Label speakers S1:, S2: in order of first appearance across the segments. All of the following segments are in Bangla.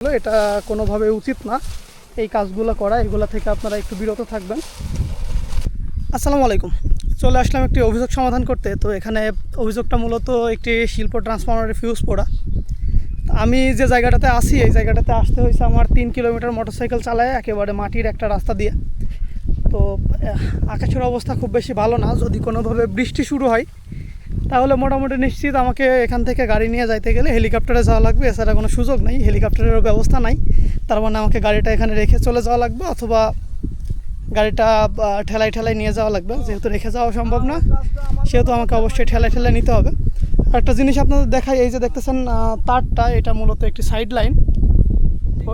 S1: এটা কোনোভাবে উচিত না এই কাজগুলো করা, এগুলো থেকে আপনারা একটু বিরত থাকবেন। আসসালামু আলাইকুম, চলে আসলাম একটি অভিযোগ সমাধান করতে। তো এখানে অভিযোগটা মূলত একটি শিল্প ট্রান্সফরমারের ফিউজ পোড়া। আমি যে জায়গাটাতে আছি এই জায়গাটাতে আসতে হয়েছে আমার 3 কিলোমিটার মোটরসাইকেল চালায় একেবারে মাটির একটা রাস্তা দিয়ে। তো আকাশের অবস্থা খুব বেশি ভালো না, যদি কোনোভাবে বৃষ্টি শুরু হয় তাহলে মোটামুটি নিশ্চিত আমাকে এখান থেকে গাড়ি নিয়ে যাইতে গেলে হেলিকপ্টারে যাওয়া লাগবে, এছাড়া কোনো সুযোগ নেই, হেলিকপ্টারেরও ব্যবস্থা নাই। তার মানে আমাকে গাড়িটা এখানে রেখে চলে যাওয়া লাগবে, অথবা গাড়িটা ঠেলাই ঠেলাই নিয়ে যাওয়া লাগবে। যেহেতু রেখে যাওয়া সম্ভব না সেহেতু আমাকে অবশ্যই ঠেলাই ঠেলাই নিতে হবে। একটা জিনিস আপনাদের দেখাই, এই যে দেখতেছেন তারটা, এটা মূলত একটি সাইড লাইন। তো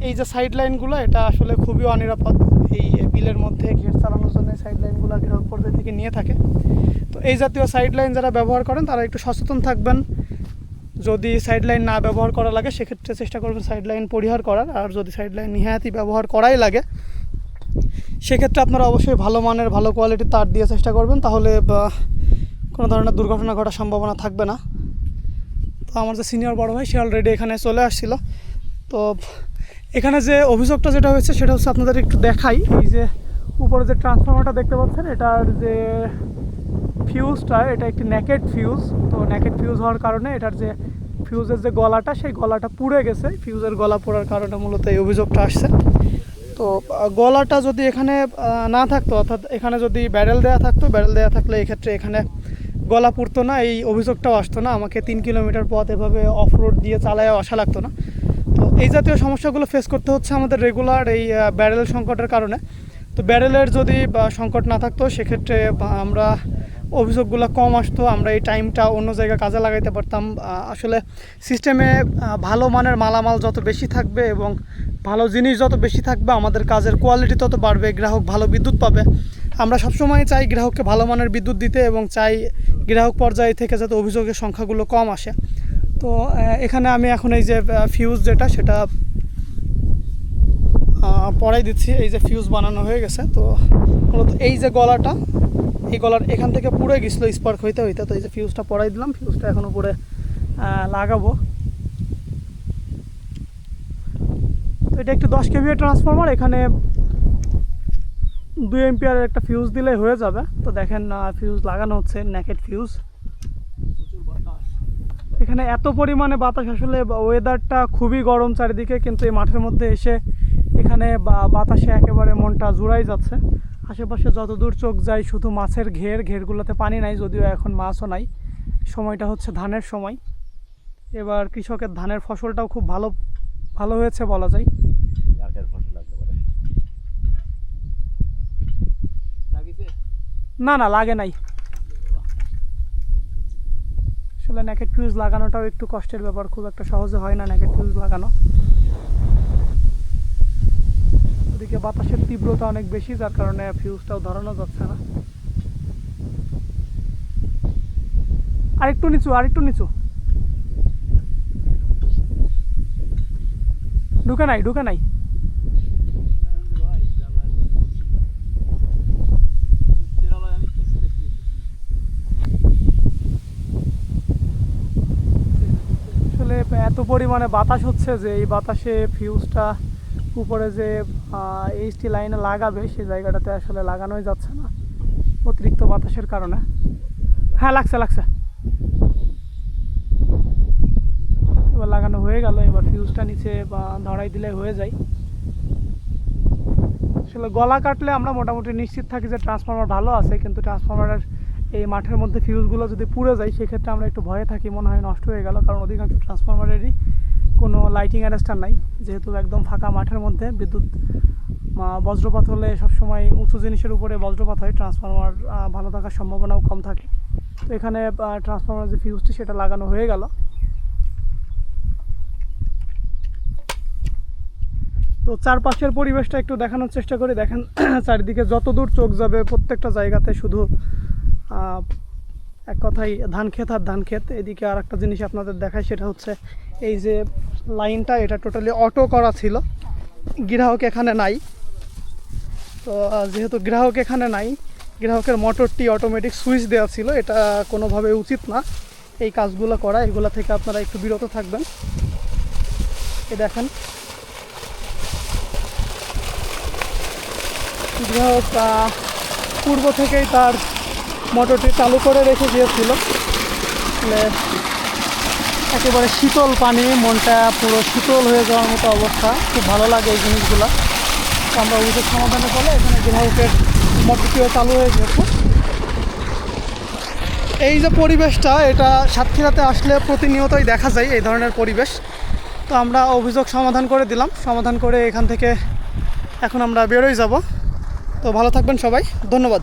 S1: এই যে সাইড লাইনগুলো এটা আসলে খুবই অনিরাপদ। এই বিলের মধ্যে ঘের চালানোর জন্য সাইড লাইনগুলো গ্রাহক পর্যায় থেকে নিয়ে থাকে। তো এই জাতীয় সাইড লাইন যারা ব্যবহার করেন তারা একটু সচেতন থাকবেন। যদি সাইড লাইন না ব্যবহার করা লাগে সেক্ষেত্রে চেষ্টা করবেন সাইড লাইন পরিহার করার। আর যদি সাইড লাইন নিহাতি ব্যবহার করাই লাগে সেক্ষেত্রে আপনারা অবশ্যই ভালো মানের ভালো কোয়ালিটির তার দিয়ে চেষ্টা করবেন, তাহলে কোনো ধরনের দুর্ঘটনা ঘটার সম্ভাবনা থাকবে না। তো আমার যে সিনিয়র বড় ভাই সে অলরেডি এখানে চলে আসছিল। তো এখানে যে অভিযোগটা যেটা হয়েছে সেটা হচ্ছে আপনাদের একটু দেখাই। এই যে উপরে যে ট্রান্সফরমারটা দেখতে পাচ্ছেন এটার যে ফিউজটা এটা একটি নেকেড ফিউজ। তো নেকেড ফিউজ হওয়ার কারণে এটার যে ফিউজের যে গলাটা সেই গলাটা পুড়ে গেছে। ফিউজের গলা পোড়ার কারণে মূলত এই অভিযোগটা আসছে। তো গলাটা যদি এখানে না থাকতো, অর্থাৎ এখানে যদি ব্যারেল দেওয়া থাকতো, ব্যারেল দেওয়া থাকলে এক্ষেত্রে এখানে গলা পুড়তো না, এই অভিযোগটাও আসতো না, আমাকে 3 কিলোমিটার পথ এভাবে অফ রোড দিয়ে চালায় আসা লাগতো না। তো এই জাতীয় সমস্যাগুলো ফেস করতে হচ্ছে আমাদের রেগুলার এই ব্যারেল সংকটের কারণে। তো ব্যারেলের যদি সংকট না থাকতো সেক্ষেত্রে আমরা অভিযোগগুলো কম আসতো, আমরা এই টাইমটা অন্য জায়গায় কাজে লাগাইতে পারতাম। আসলে সিস্টেমে ভালো মানের মালামাল যত বেশি থাকবে এবং ভালো জিনিস যত বেশি থাকবে আমাদের কাজের কোয়ালিটি তত বাড়বে, গ্রাহক ভালো বিদ্যুৎ পাবে। আমরা সবসময় চাই গ্রাহককে ভালো মানের বিদ্যুৎ দিতে এবং চাই গ্রাহক পর্যায় থেকে যাতে অভিযোগের সংখ্যাগুলো কম আসে। তো এখানে আমি এখন এই যে ফিউজ যেটা সেটা পরাই দিচ্ছি। এই যে ফিউজ বানানো হয়ে গেছে। তো মূলত এই যে গলাটা, এই গলার এখান থেকে পুড়ে গেছিলো স্পার্ক হইতে হইতে। তো এই যে ফিউজটা পরাই দিলাম, ফিউজটা এখন উপরে লাগাবো। তো এটা একটু 10 কেভিএ ট্রান্সফরমার, এখানে 2 এম্পিয়ারের একটা ফিউজ দিলে হয়ে যাবে। তো দেখেন ফিউজ লাগানো হচ্ছে, নেকেড ফিউজ। এখানে এত পরিমাণে বাতাস, আসলে ওয়েদারটা খুবই গরম চারিদিকে, কিন্তু এই মাঠের মধ্যে এসে এখানে বাতাসে একেবারে মনটা জুড়াই যাচ্ছে। আশেপাশে যতদূর চোখ যায় শুধু মাছের ঘেরগুলোতে পানি নাই, যদিও এখন মাছও নাই। সময়টা হচ্ছে ধানের সময়, এবার কৃষকের ধানের ফসলটাও খুব ভালো হয়েছে বলা যায়। না লাগে নাই। আসলে নেকেড ফিউজ লাগানোটাও একটু কষ্টের ব্যাপার, খুব একটা সহজে হয় না নেকেড ফিউজ লাগানো। ওদিকে বাতাসের তীব্রতা অনেক বেশি, যার কারণে ফিউজটাও ধরানো যাচ্ছে না। আরেকটু নিচু ঢুকে নাই। আসলে এত পরিমাণে বাতাস হচ্ছে যে এই বাতাসে ফিউজটা উপরে যে এইচটি লাইনে লাগাবে সেই জায়গাটাতে আসলে লাগানোই যাচ্ছে না অতিরিক্ত বাতাসের কারণে। হ্যাঁ লাগছে। এবার লাগানো হয়ে গেল, এবার ফিউজটা নিচে ধরাই দিলে হয়ে যায়। আসলে গলা কাটলে আমরা মোটামুটি নিশ্চিত থাকি যে ট্রান্সফরমার ভালো আছে, কিন্তু ট্রান্সফরমারের এই মাঠের মধ্যে ফিউজগুলো যদি পুড়ে যায় সেক্ষেত্রে আমরা একটু ভয়ে থাকি, মনে হয় নষ্ট হয়ে গেল। কারণ অধিকাংশ ট্রান্সফরমারেরই কোনো লাইটিং অ্যারেস্টার নাই, যেহেতু একদম ফাঁকা মাঠের মধ্যে বিদ্যুৎ বজ্রপাত হলে সবসময় উঁচু জিনিসের উপরে বজ্রপাত হয়, ট্রান্সফরমার ভালো থাকার সম্ভাবনাও কম থাকে। তো এখানে ট্রান্সফরমার যে ফিউজটি সেটা লাগানো হয়ে গেল। তো চারপাশের পরিবেশটা একটু দেখানোর চেষ্টা করি। দেখেন চারিদিকে যতদূর চোখ যাবে প্রত্যেকটা জায়গাতে শুধু এক কথাই ধান ক্ষেত আর ধান ক্ষেত। এদিকে আর একটা জিনিস আপনাদের দেখায়, সেটা হচ্ছে এই যে লাইনটা, এটা টোটালি অটো করা ছিল, গ্রাহক এখানে নাই। তো যেহেতু গ্রাহক এখানে নাই, গ্রাহকের মোটরটি অটোমেটিক সুইচ দেওয়া ছিল, এটা কোনোভাবে উচিত না এই কাজগুলো করা, এগুলো থেকে আপনারা একটু বিরত থাকবেন। এই দেখেন গ্রাহক পূর্ব থেকেই তার মোটরটি চালু করে রেখে গিয়েছিল। একেবারে শীতল পানি, মনটা পুরো শীতল হয়ে যাওয়ার মতো অবস্থা। খুব ভালো লাগে এই জিনিসগুলো। আমরা অভিযোগ সমাধানের ফলে এখানে গ্রাহকের মোটরটিও চালু হয়ে গেছে। এই যে পরিবেশটা, এটা সাতক্ষীরাতে আসলে প্রতিনিয়তই দেখা যায় এই ধরনের পরিবেশ। তো আমরা অভিযোগ সমাধান করে দিলাম, সমাধান করে এখান থেকে এখন আমরা বেরোয় যাব। তো ভালো থাকবেন সবাই, ধন্যবাদ।